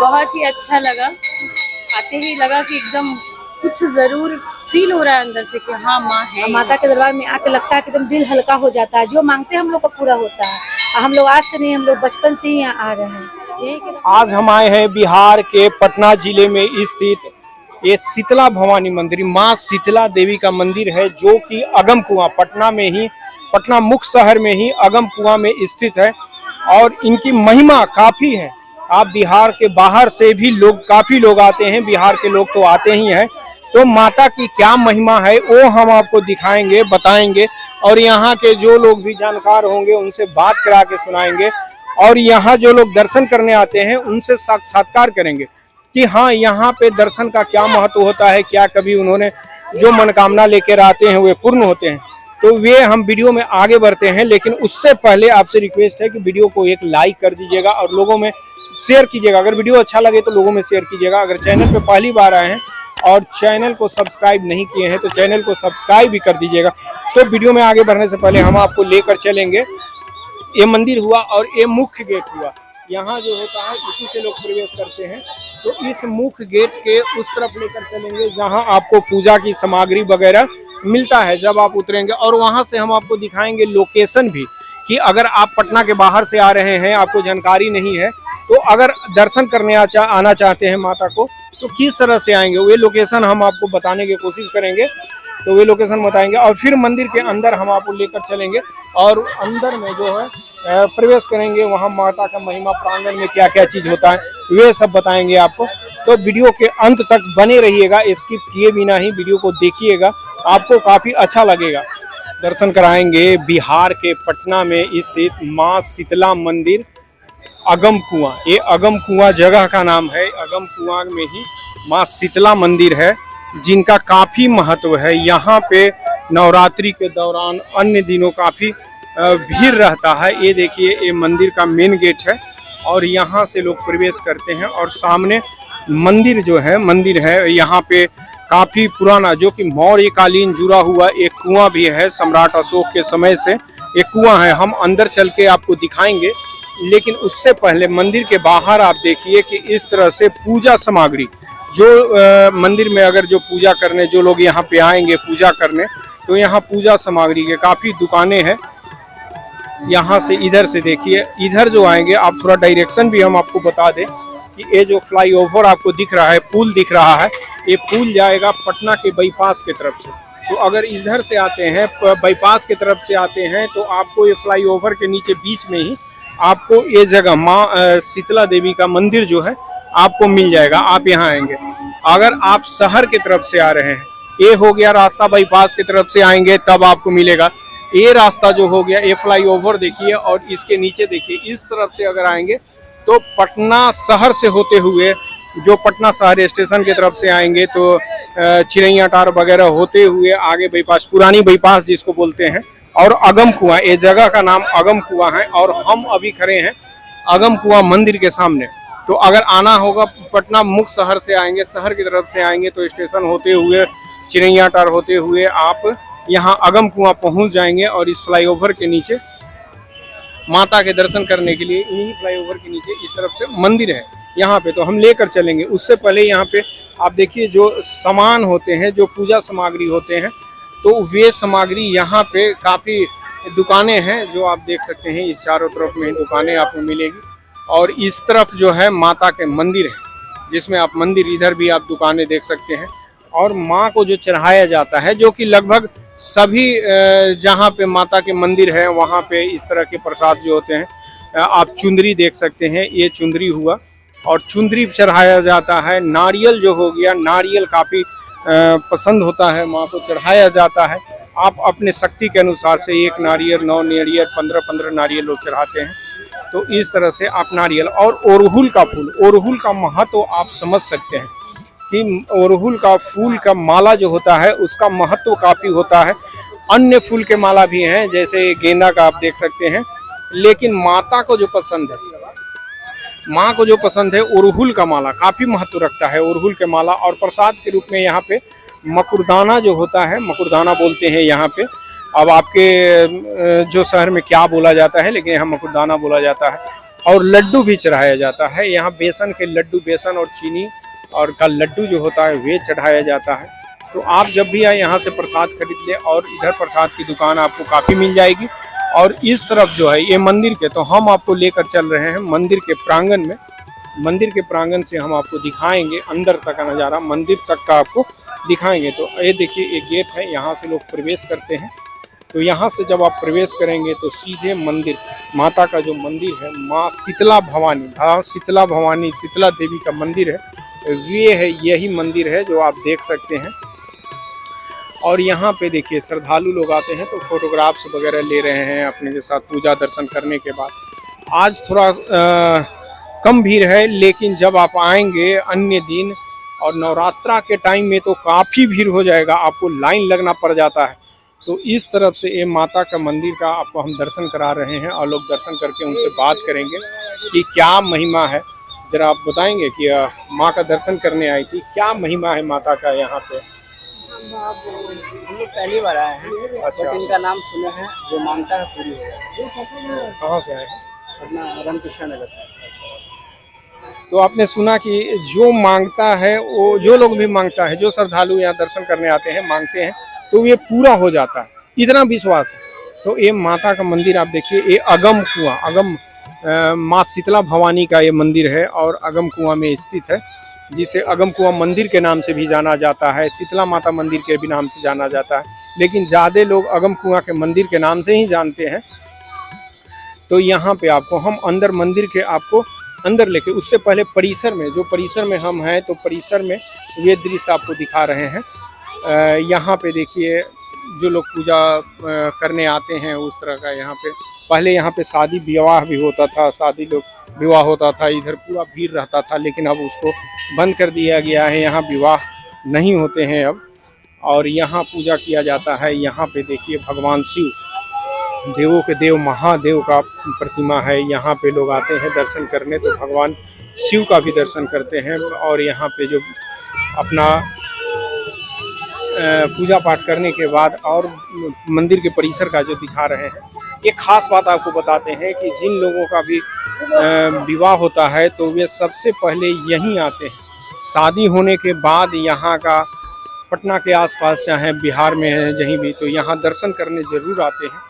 बहुत ही अच्छा लगा। आते ही लगा कि एकदम कुछ जरूर फील हो रहा है अंदर से कि हाँ माँ है। माता के दरबार में आके लगता है कि एकदम दिल हल्का हो जाता है, जो मांगते हैं हम लोग को पूरा होता है। हम लोग आज से नहीं, हम लोग बचपन से ही यहाँ आ रहे हैं। आज हम आए हैं बिहार के पटना जिले में स्थित ये शीतला भवानी मंदिर, माँ शीतला देवी का मंदिर है, जो कि अगम कुआं पटना में ही, पटना मुख्य शहर में ही अगम कुआं में स्थित है। और इनकी महिमा काफी है। आप बिहार के बाहर से भी लोग, काफी लोग आते हैं, बिहार के लोग तो आते ही हैं। तो माता की क्या महिमा है वो हम आपको दिखाएंगे, बताएंगे, और यहाँ के जो लोग भी जानकार होंगे उनसे बात करा के सुनाएंगे, और यहाँ जो लोग दर्शन करने आते हैं उनसे साक्षात्कार करेंगे कि हाँ यहाँ पे दर्शन का क्या महत्व होता है, क्या कभी उन्होंने जो मनोकामना लेकर आते हैं वे पूर्ण होते हैं। तो वे हम वीडियो में आगे बढ़ते हैं, लेकिन उससे पहले आपसे रिक्वेस्ट है कि वीडियो को एक लाइक कर दीजिएगा और लोगों में शेयर कीजिएगा। अगर वीडियो अच्छा लगे तो लोगों में शेयर कीजिएगा। अगर चैनल पे पहली बार आए हैं और चैनल को सब्सक्राइब नहीं किए हैं तो चैनल को सब्सक्राइब भी कर दीजिएगा। तो वीडियो में आगे बढ़ने से पहले हम आपको लेकर चलेंगे, ये मंदिर हुआ और ये मुख्य गेट हुआ। यहाँ जो होता है इसी से लोग प्रवेश करते हैं। तो इस मुख्य गेट के उस तरफ लेकर चलेंगे जहाँ आपको पूजा की सामग्री वगैरह मिलता है जब आप उतरेंगे। और वहाँ से हम आपको दिखाएंगे लोकेशन भी, कि अगर आप पटना के बाहर से आ रहे हैं, आपको जानकारी नहीं है, तो अगर दर्शन करने आना चाहते हैं माता को तो किस तरह से आएंगे, वे लोकेशन हम आपको बताने की कोशिश करेंगे। तो वे लोकेशन बताएंगे और फिर मंदिर के अंदर हम आपको लेकर चलेंगे और अंदर में जो है प्रवेश करेंगे। वहाँ माता का महिमा, प्रांगण में क्या क्या चीज़ होता है वे सब बताएंगे आपको। तो वीडियो के अंत तक बने रहिएगा, स्किप किए बिना ही वीडियो को देखिएगा, आपको काफ़ी अच्छा लगेगा। दर्शन कराएंगे बिहार के पटना में स्थित माँ शीतला मंदिर अगम कुआं। ये अगम कुआं जगह का नाम है। अगम कुआं में ही माँ शीतला मंदिर है, जिनका काफ़ी महत्व है। यहाँ पे नवरात्रि के दौरान अन्य दिनों काफ़ी भीड़ रहता है। ये देखिए, ये मंदिर का मेन गेट है और यहाँ से लोग प्रवेश करते हैं। और सामने मंदिर जो है, मंदिर है यहाँ पे काफ़ी पुराना, जो कि मौर्यकालीन जुड़ा हुआ एक कुआं भी है। सम्राट अशोक के समय से एक कुआं है। हम अंदर चल के आपको दिखाएंगे, लेकिन उससे पहले मंदिर के बाहर आप देखिए कि इस तरह से पूजा सामग्री, जो मंदिर में अगर जो पूजा करने जो लोग यहाँ पे आएंगे पूजा करने, तो यहाँ पूजा सामग्री के काफ़ी दुकानें हैं। यहाँ से इधर से देखिए, इधर जो आएंगे आप, थोड़ा डायरेक्शन भी हम आपको बता दें कि ये जो फ्लाईओवर आपको दिख रहा है, पुल दिख रहा है, ये पुल जाएगा पटना के बाईपास की तरफ से। तो अगर इधर से आते हैं, बाईपास की तरफ से आते हैं, तो आपको ये फ्लाईओवर के नीचे बीच में ही आपको ये जगह माँ शीतला देवी का मंदिर जो है आपको मिल जाएगा। आप यहाँ आएंगे। अगर आप शहर की तरफ से आ रहे हैं, ये हो गया रास्ता, बाईपास की तरफ से आएंगे तब आपको मिलेगा। ये रास्ता जो हो गया, ये फ्लाईओवर देखिए, और इसके नीचे देखिए, इस तरफ से अगर आएंगे तो पटना शहर से होते हुए, जो पटना शहर स्टेशन की तरफ से आएंगे तो चिरैया टार वगैरह होते हुए आगे बाईपास, पुरानी बाईपास जिसको बोलते हैं, और अगम कुआं, ये जगह का नाम अगम कुआं है। और हम अभी खड़े हैं अगम कुआं मंदिर के सामने। तो अगर आना होगा, पटना मुख्य शहर से आएंगे, शहर की तरफ से आएंगे, तो स्टेशन होते हुए, चिरैया टार होते हुए आप यहाँ अगम कुआं पहुँच जाएंगे। और इस फ्लाईओवर के नीचे माता के दर्शन करने के लिए, इन्हीं फ्लाईओवर के नीचे इस तरफ से मंदिर है यहाँ पे, तो हम लेकर चलेंगे। उससे पहले यहाँ पे आप देखिए, जो सामान होते हैं, जो पूजा सामग्री होते हैं, तो वे सामग्री यहाँ पे काफ़ी दुकानें हैं, जो आप देख सकते हैं। इस चारों तरफ में दुकानें आपको मिलेगी। और इस तरफ जो है माता के मंदिर है, जिसमें आप मंदिर, इधर भी आप दुकानें देख सकते हैं। और माँ को जो चढ़ाया जाता है, जो कि लगभग सभी जहाँ पे माता के मंदिर है वहाँ पे इस तरह के प्रसाद जो होते हैं, आप चुंदरी देख सकते हैं, ये चुंदरी हुआ, और चुंदरी चढ़ाया जाता है। नारियल जो हो गया, नारियल काफ़ी पसंद होता है, माँ को चढ़ाया जाता है। आप अपने शक्ति के अनुसार से 1 नारियल, 9 नारियल, 15-15 नारियल लोग चढ़ाते हैं। तो इस तरह से आप नारियल, और ओरहुल का फूल, ओरहुल का महत्व आप समझ सकते हैं कि ओरहुल का फूल का माला जो होता है उसका महत्व काफ़ी होता है। अन्य फूल के माला भी हैं, जैसे गेंदा का आप देख सकते हैं, लेकिन माता को जो पसंद है, माँ को जो पसंद है, ओरहुल का माला काफ़ी महत्व रखता है। ओरहुल के माला, और प्रसाद के रूप में यहाँ पे मकुरदाना जो होता है, मकुरदाना बोलते हैं यहाँ पे। अब आपके जो शहर में क्या बोला जाता है, लेकिन यहाँ मकुरदाना बोला जाता है। और लड्डू भी चढ़ाया जाता है। यहाँ बेसन के लड्डू, बेसन और चीनी और का लड्डू जो होता है वे चढ़ाया जाता है। तो आप जब भी आए यहाँ से प्रसाद खरीद ले, और इधर प्रसाद की दुकान आपको काफ़ी मिल जाएगी। और इस तरफ जो है ये मंदिर के, तो हम आपको लेकर चल रहे हैं मंदिर के प्रांगण में। मंदिर के प्रांगण से हम आपको दिखाएंगे अंदर तक का नज़ारा, मंदिर तक का आपको दिखाएंगे। तो ये देखिए एक गेट है, यहाँ से लोग प्रवेश करते हैं। तो यहाँ से जब आप प्रवेश करेंगे तो सीधे मंदिर, माता का जो मंदिर है, माँ शीतला भवानी, हाँ शीतला भवानी, शीतला देवी का मंदिर है, ये है, यही मंदिर है जो आप देख सकते हैं। और यहाँ पे देखिए श्रद्धालु लोग आते हैं तो फोटोग्राफ्स वगैरह ले रहे हैं अपने के साथ पूजा दर्शन करने के बाद। आज थोड़ा कम भीड़ है, लेकिन जब आप आएंगे अन्य दिन और नवरात्रा के टाइम में तो काफ़ी भीड़ हो जाएगा, आपको लाइन लगना पड़ जाता है। तो इस तरफ से ये माता का मंदिर का आपको हम दर्शन करा रहे हैं, और लोग दर्शन करके उनसे बात करेंगे कि क्या महिमा है। जरा आप बताएंगे कि माँ का दर्शन करने आई थी, क्या महिमा है माता का यहाँ पे? हम लोग पहली बार आए हैं। अच्छा। बट इनका नाम सुने हैं, जो मांगता है पूरी होता है। कहाँ से आए हैं? अपना रामकृष्ण नगर से। तो आपने सुना कि जो मांगता है, वो जो लोग भी मांगता है, जो श्रद्धालु यहाँ दर्शन करने आते हैं मांगते हैं तो ये पूरा हो जाता है, इतना विश्वास है। तो ये माता का मंदिर आप देखिए, ये अगम कुआं, अगम माँ शीतला भवानी का ये मंदिर है और अगम कुआं में स्थित है, जिसे अगम कुआं मंदिर के नाम से भी जाना जाता है, शीतला माता मंदिर के भी नाम से जाना जाता है, लेकिन ज़्यादा लोग अगम कुआं के मंदिर के नाम से ही जानते हैं। तो यहाँ पे आपको हम अंदर मंदिर के आपको अंदर लेके, उससे पहले परिसर में, जो परिसर में हम हैं, तो परिसर में ये दृश्य आपको दिखा रहे हैं। यहाँ पे देखिए जो लोग पूजा करने आते हैं उस तरह का यहाँ पे, पहले यहाँ पे शादी विवाह भी होता था, शादी लोग विवाह होता था, इधर पूरा भीड़ रहता था, लेकिन अब उसको बंद कर दिया गया है, यहाँ विवाह नहीं होते हैं अब, और यहाँ पूजा किया जाता है। यहाँ पे देखिए भगवान शिव, देवों के देव महादेव का प्रतिमा है, यहाँ पे लोग आते हैं दर्शन करने, तो भगवान शिव का भी दर्शन करते हैं। और यहाँ पे जो अपना पूजा पाठ करने के बाद और मंदिर के परिसर का जो दिखा रहे हैं, एक खास बात आपको बताते हैं कि जिन लोगों का भी विवाह होता है तो वे सबसे पहले यहीं आते हैं। शादी होने के बाद यहाँ का पटना के आसपास चाहे बिहार में है जहीं भी, तो यहाँ दर्शन करने ज़रूर आते हैं।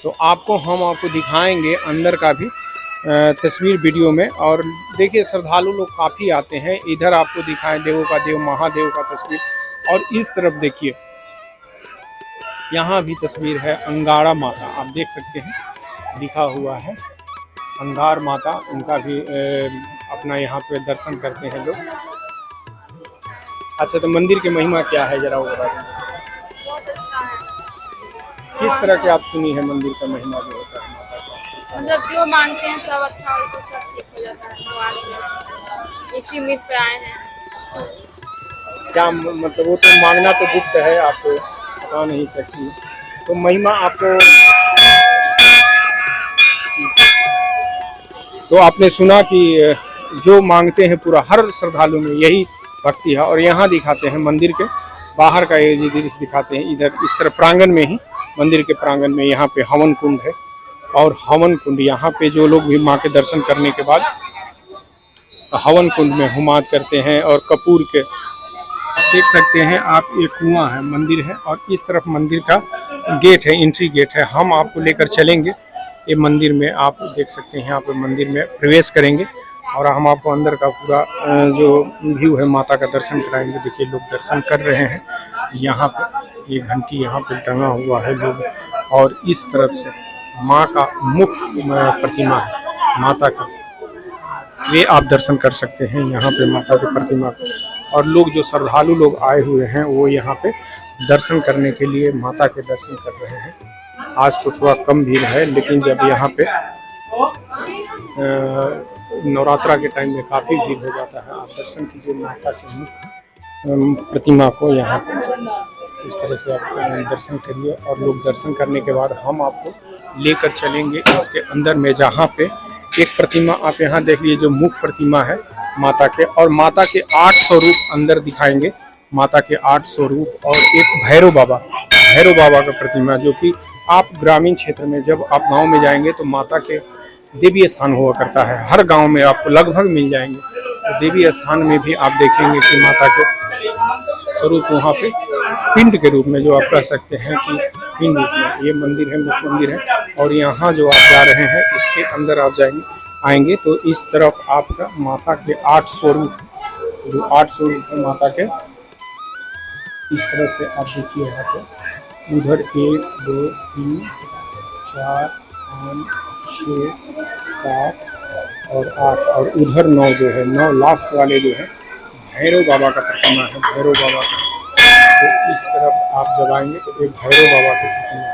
तो हम आपको दिखाएंगे अंदर का भी तस्वीर वीडियो में। और देखिए श्रद्धालु लोग काफ़ी आते हैं, इधर आपको दिखाएं देवों का देव महादेव का तस्वीर, और इस तरफ देखिए यहाँ भी तस्वीर है अंगारा माता, आप देख सकते हैं लिखा हुआ है अंगार माता, उनका भी अपना यहाँ पे दर्शन करते हैं लोग। अच्छा, तो मंदिर की महिमा क्या है जरा वो बता दीजिए। बहुत अच्छा है। किस तरह की आप सुनी है मंदिर का महिमा जो होता है माता का? मतलब जो मांगते हैं सब अच्छा होता है, सब ठीक हो जाता है भगवान से, इसी उम्मीद पर आए हैं। क्या मतलब, वो तो मांगना तो गुप्त है, आपको बता नहीं सकती, तो महिमा आपको। तो आपने सुना कि जो मांगते हैं पूरा, हर श्रद्धालु में यही भक्ति है। और यहाँ दिखाते हैं मंदिर के बाहर का ये दृश्य दिखाते हैं, इधर इस तरह प्रांगण में ही, मंदिर के प्रांगण में यहाँ पे हवन कुंड है। और हवन कुंड, यहाँ पे जो लोग भी माँ के दर्शन करने के बाद हवन कुंड में हुमाद करते हैं। और कपूर के देख सकते हैं आप, एक कुआं है, मंदिर है, और इस तरफ मंदिर का गेट है, एंट्री गेट है। हम आपको लेकर चलेंगे ये मंदिर में, आप देख सकते हैं यहाँ पे मंदिर में प्रवेश करेंगे और हम आपको अंदर का पूरा जो व्यू है माता का दर्शन कराएंगे। देखिए लोग दर्शन कर रहे हैं, यहाँ पे ये घंटी यहाँ पे टंगा हुआ है लोग, और इस तरफ से माँ का मुख्य प्रतिमा है माता का, वे आप दर्शन कर सकते हैं यहाँ पे माता की प्रतिमा को। और लोग जो श्रद्धालु लोग आए हुए हैं वो यहाँ पे दर्शन करने के लिए माता के दर्शन कर रहे हैं। आज तो थोड़ा कम भीड़ है, लेकिन जब यहाँ पे नवरात्रा के टाइम में काफ़ी भीड़ हो जाता है। आप दर्शन कीजिए माता की प्रतिमा को, यहाँ पे इस तरह से आप दर्शन करिए। और लोग दर्शन करने के बाद हम आपको लेकर चलेंगे इसके अंदर में, जहाँ पे एक प्रतिमा आप यहाँ देख लीजिए जो मुख्य प्रतिमा है माता के, और माता के 800 रूप अंदर दिखाएंगे, माता के 800 रूप। और एक भैरव बाबा का प्रतिमा, जो कि आप ग्रामीण क्षेत्र में जब आप गांव में जाएंगे तो माता के देवी स्थान हुआ करता है। हर गांव में आपको लगभग मिल जाएंगे। तो देवी स्थान में भी आप देखेंगे कि माता के स्वरूप वहाँ पे पिंड के रूप में, जो आप कह सकते हैं कि पिंड रूप में ये मंदिर है, मुख्य मंदिर है। और यहाँ जो आप जा रहे हैं इसके अंदर आप आएंगे तो इस तरफ आपका माता के 8 स्वरूप, जो 8 स्वरूप है माता के, इस तरह से आप देखिए यहाँ पे। उधर 1 2 3 4 5 6 7 और 8 और उधर 9 जो है, 9 लास्ट वाले जो है भैरव बाबा का प्रतिमा है, भैरव बाबा का। तो इस तरफ आप जब आएंगे तो एक भैरव बाबा की प्रतिमा है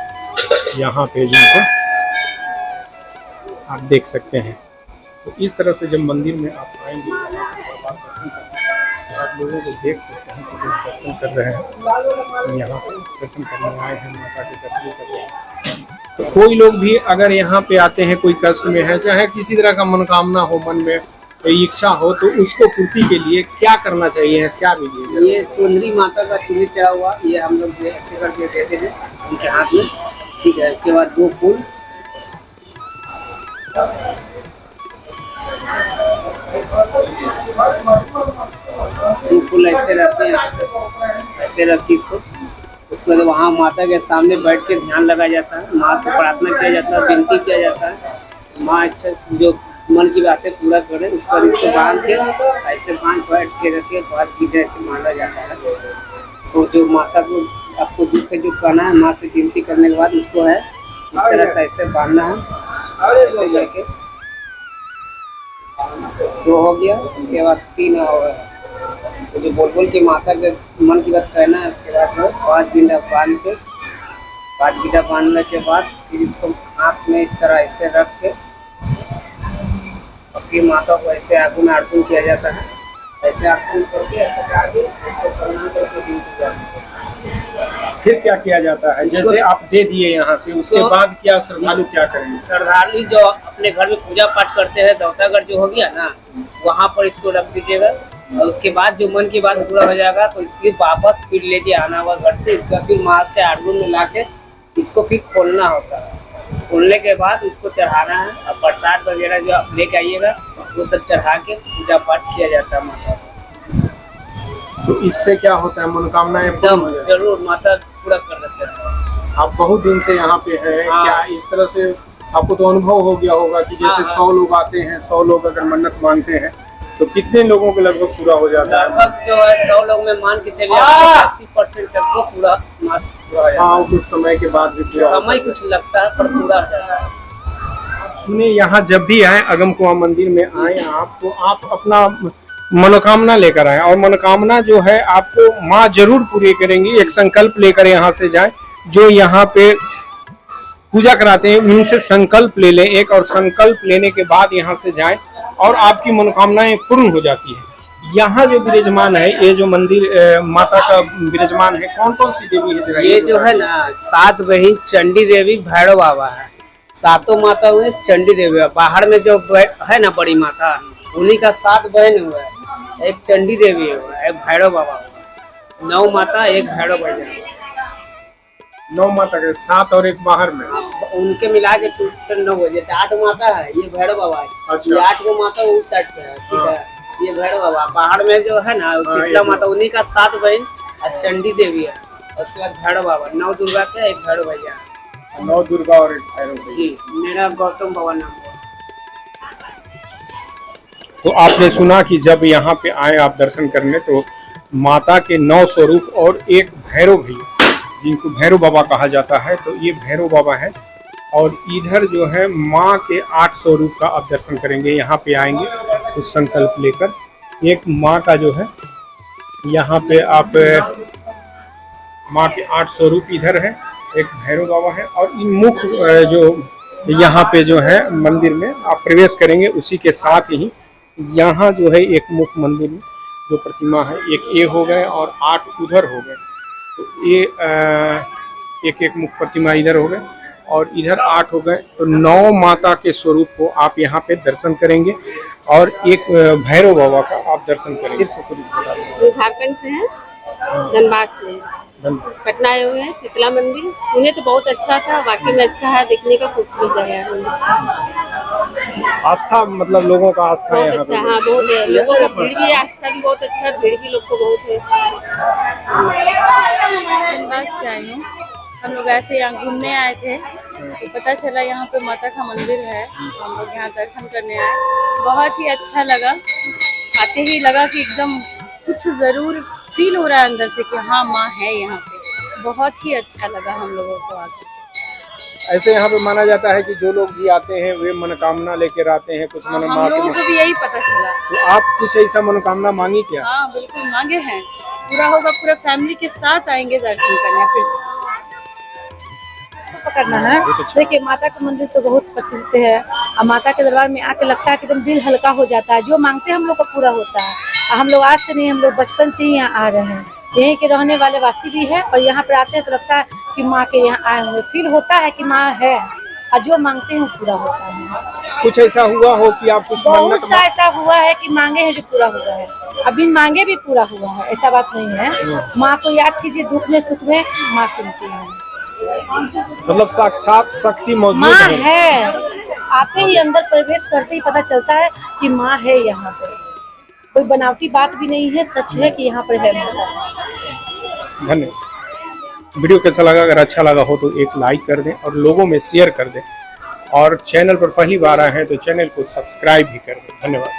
यहाँ पे, जिनको आप देख सकते हैं। तो इस तरह से जब मंदिर में आप आएंगे आप दर्शन करेंगे, आप लोगों को देख सकते हैं कि लोग दर्शन कर रहे हैं, यहाँ पे दर्शन करने आए हैं, माता के दर्शन कर रहे हैं। तो कोई लोग भी अगर यहाँ पे आते हैं, कोई कष्ट में है, चाहे किसी तरह का मनोकामना हो, मन में कोई इच्छा हो, तो उसको पूर्ति के लिए क्या करना चाहिए, क्या विधि है? ये चुनरी माता का चुनी चढ़ा हुआ, ये हम लोग ऐसे करके देते हैं उनके हाथ में, ठीक है। उसके बाद 2 फूल, ऐसे रखते हैं, ऐसे रख के इसको, उसके बाद वहाँ माता के सामने बैठ के ध्यान लगाया जाता है, माँ को प्रार्थना किया जाता है, विनती किया जाता है, माँ अच्छा जो मन की बातें पूरा करें। उस पर इसको बांध के ऐसे बांध बैठ के रखे, बात की ऐसे माना जाता है। तो जो माता को आपको दुख है जो कहना है, माँ से विनती करने के बाद उसको है इस तरह से ऐसे बांधना है, ऐसे लेके 2 हो गया। उसके बाद 3 और तो जो बोल के माता के मन की बात कहना है। उसके बाद वो 5 गिंडा बांध के, 5 गिंडा बांधने के बाद फिर इसको हाथ में इस तरह ऐसे रख के और फिर माता को ऐसे आगू में अर्पण किया जाता है, ऐसे अर्पण करके ऐसे आगे इसको प्रणाम करके दी जाती है। फिर क्या किया जाता है? जैसे आप दे दिए यहाँ से, उसके बाद क्या श्रद्धालु क्या करेंगे? श्रद्धालु जो अपने घर में पूजा पाठ करते हैं, देवतागढ़ जो हो गया ना, वहाँ पर इसको रख दीजिएगा। और उसके बाद जो मन की बात पूरा हो जाएगा तो इसकी वापस फिर लेके आना हुआ घर से। इसका फिर माँ के आर्गुन में ला के इसको फिर खोलना होता है। खोलने के बाद उसको चढ़ाना है और प्रसाद वगैरह जो आप लेके आइएगा वो सब चढ़ा के पूजा पाठ किया जाता है माता को। तो इससे क्या होता है? मनोकामनाएं एकदम जरूर माता पूरा कर देते हैं। आप बहुत दिन से यहाँ पे हैं, हाँ। क्या इस तरह से आपको तो अनुभव हो गया होगा कि जैसे हाँ। 100 लोग आते हैं, 100 लोग अगर मन्नत मांगते हैं तो कितने लोगों के लगभग पूरा हो जाता है? लगभग जो है 100 लोग में मान के चलिए 80% तक तो पूरा हो जाता हाँ, कुछ समय के बाद भी पूरा है। समय कुछ लगता है पर पूरा हो जाता है। सुनिए, यहाँ जब भी आए, अगम कुआं मंदिर में आए आप, तो आप अपना मनोकामना लेकर आए और मनोकामना जो है आपको माँ जरूर पूरी करेंगी। एक संकल्प लेकर यहाँ से जाएं, जो यहाँ पे पूजा कराते हैं उनसे संकल्प ले लें एक, और संकल्प लेने के बाद यहाँ से जाएं और आपकी मनोकामनाएं पूर्ण हो जाती है। यहाँ जो विराजमान है, ये जो मंदिर माता का विराजमान है, कौन कौन सी देवी है? ये जो है ना 7 बहन चंडी देवी, भैरव बाबा है, 7 माता हुए चंडी देवी है। बाहर में जो है ना बड़ी माता, उन्हीं का 7 बहन हुआ है, एक चंडी देवी है, एक भैरव बाबा, 9 माता, एक भैरव भैया। 9 माता के 7 और एक बाहर में, उनके मिला के टोटल 9 हो। जैसे 8 माता है, ये भैरव बाबा है। अच्छा। ये 8 को माता उस साइड से है, ठीक है। ये भैरव बाबा बाहर में जो है ना शीतला माता, उन्हीं का 7 बहन और चंडी देवी है। उसके बाद भैरव बाबा, 9 दुर्गा के, एक भैरव भैया। 9 दुर्गा और एक भैरव भैया। जी, मेरा गौतम बाबा नाम है। तो आपने सुना कि जब यहाँ पे आए आप दर्शन करने, तो माता के 9 स्वरूप और एक भैरव भैया, जिनको भैरव बाबा कहा जाता है, तो ये भैरव बाबा है। और इधर जो है माँ के 8 स्वरूप का आप दर्शन करेंगे। यहाँ पे आएंगे कुछ संकल्प लेकर। एक माँ का जो है यहाँ पे आप माँ के 8 स्वरूप इधर है, एक भैरव बाबा है, और इन मुख जो यहाँ पे जो है मंदिर में आप प्रवेश करेंगे, उसी के साथ ही यहाँ जो है एक मुख मंदिर में जो प्रतिमा है, एक ये हो गए और 8 उधर हो गए। तो ये एक मुख प्रतिमा इधर हो गए और इधर 8 हो गए। तो 9 माता के स्वरूप को आप यहाँ पे दर्शन करेंगे और एक भैरव बाबा का आप दर्शन करेंगे। झारखंड से है, धनबाद से, पटना आए हुए हैं। शीतला मंदिर सुने तो बहुत अच्छा था, वाकई में अच्छा है, देखने का खूबसूरत जगह है। आस्था मतलब लोगों का आस्था है बहुत यहाँ अच्छा, पे। हाँ बहुत है, लोगों का भीड़ भी, आस्था भी बहुत अच्छा, भीड़ भी लोग को बहुत है। धनबाद से आई हूँ, हम लोग ऐसे यहाँ घूमने आए थे तो पता चला यहाँ पे माता का मंदिर है, हम लोग यहाँ दर्शन करने आए, बहुत ही अच्छा लगा। आते ही लगा कि एकदम कुछ जरूर फील हो रहा है अंदर से कि हाँ माँ है यहाँ पे, बहुत ही अच्छा लगा हम लोगों को आके। ऐसे यहाँ पे माना जाता है कि जो लोग भी आते हैं वे मनोकामना लेकर आते हैं, कुछ हम मनोकामना लोगों को भी यही पता चला। तो आप कुछ ऐसा मनोकामना मांगी क्या? हाँ बिल्कुल मांगे हैं, पूरा होगा, पूरा फैमिली के साथ आएंगे दर्शन करने फिर से। पकड़ना है। देखिए माता का मंदिर तो बहुत प्रसिद्ध है और माता के दरबार में आके लगता है कि एकदम दिल हल्का हो जाता है, जो मांगते हैं हम लोग को पूरा होता है। और हम लोग आज से नहीं, हम लोग बचपन से ही यहाँ आ रहे हैं, यहीं के रहने वाले वासी भी है और यहाँ पर आते हैं तो लगता है कि माँ के यहाँ आए हुए, फील होता है कि माँ है और जो मांगते हैं पूरा होता है। कुछ ऐसा हुआ हो कि आप कुछ बहुत मन्नत सा ऐसा हुआ है कि मांगे हैं जो पूरा हुआ है, अभी मांगे भी पूरा हुआ है, ऐसा बात नहीं है। माँ को याद कीजिए, दुख में सुख में माँ सुनती है, मतलब साक्षात शक्ति मौजूद माँ है। है। आते ही अंदर प्रवेश करते ही पता चलता है कि माँ है यहाँ पे, कोई बनावटी बात भी नहीं है, सच है कि यहाँ पर है माता। धन्यवाद। वीडियो कैसा लगा? अगर अच्छा लगा हो तो एक लाइक कर दें और लोगों में शेयर कर दें, और चैनल पर पहली बार आए हैं तो चैनल को सब्सक्राइब भी कर दें। धन्यवाद।